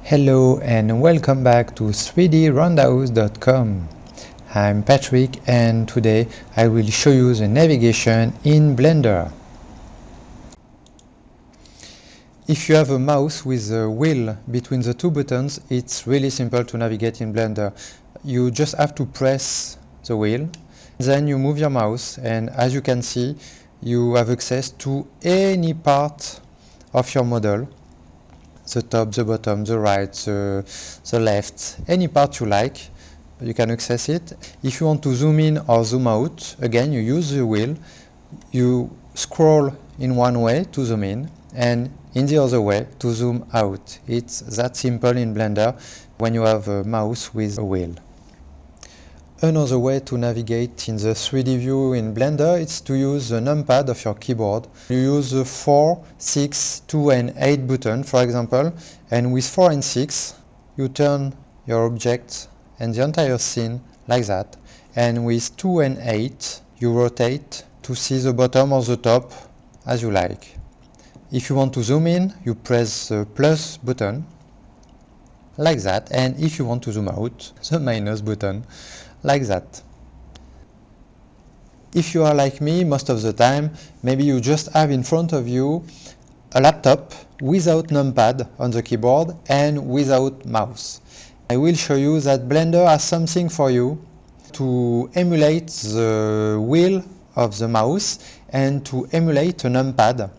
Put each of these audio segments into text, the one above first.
Hello and welcome back to 3DRoundhouse.com. I'm Patrick and today I will show you the navigation in Blender. If you have a mouse with a wheel between the two buttons, it's really simple to navigate in Blender. You just have to press the wheel, then you move your mouse, and as you can see, you have access to any part of your model. The top, the bottom, the right, the left, any part you like, you can access it. If you want to zoom in or zoom out, again you use the wheel, you scroll in one way to zoom in and in the other way to zoom out. It's that simple in Blender when you have a mouse with a wheel. Another way to navigate in the 3D view in Blender is to use the numpad of your keyboard. You use the 4, 6, 2 and 8 button, for example, and with 4 and 6 you turn your object and the entire scene like that, and with 2 and 8 you rotate to see the bottom or the top as you like. If you want to zoom in, you press the plus button like that, and if you want to zoom out, the minus button like that. If you are like me, most of the time, maybe you just have in front of you a laptop without numpad on the keyboard and without mouse. I will show you that Blender has something for you to emulate the wheel of the mouse and to emulate a numpad.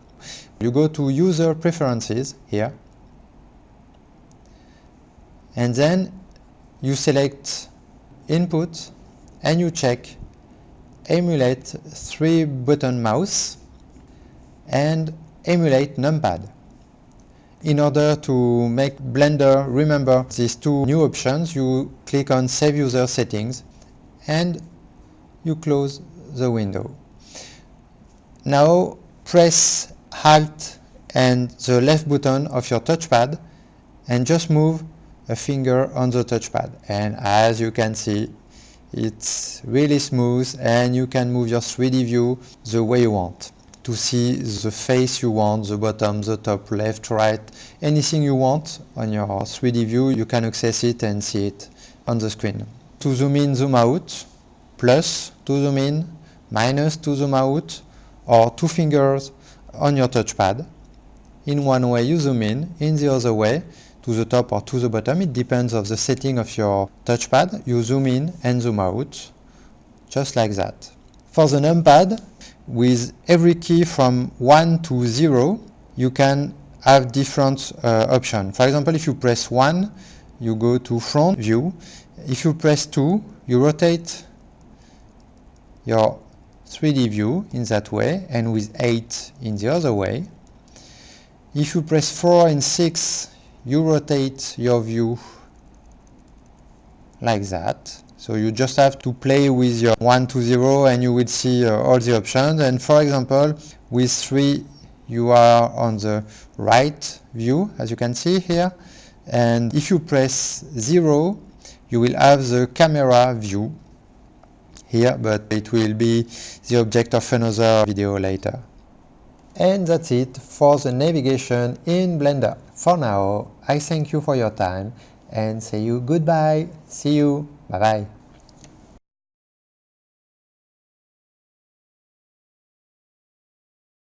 You go to User Preferences here, and then you select Input and you check Emulate 3-button mouse and Emulate numpad. In order to make Blender remember these two new options, you click on Save User Settings and you close the window. Now press Alt and the left button of your touchpad and just move a finger on the touchpad, and as you can see, it's really smooth and you can move your 3D view the way you want. To see the face you want, the bottom, the top, left, right, anything you want on your 3D view, you can access it and see it on the screen. To zoom in, zoom out, plus to zoom in, minus to zoom out, or 2 fingers on your touchpad. In one way you zoom in the other way to the top or to the bottom, it depends on the setting of your touchpad. You zoom in and zoom out, just like that. For the numpad, with every key from 1 to 0, you can have different options. For example, if you press 1, you go to front view. If you press 2, you rotate your 3D view in that way, and with 8 in the other way. If you press 4 and 6, you rotate your view like that. So you just have to play with your 1 to 0 and you will see all the options. And for example, with 3 you are on the right view, as you can see here. And if you press 0, you will have the camera view here, but it will be the object of another video later. And that's it for the navigation in Blender. For now, I thank you for your time and say you goodbye. See you. Bye bye.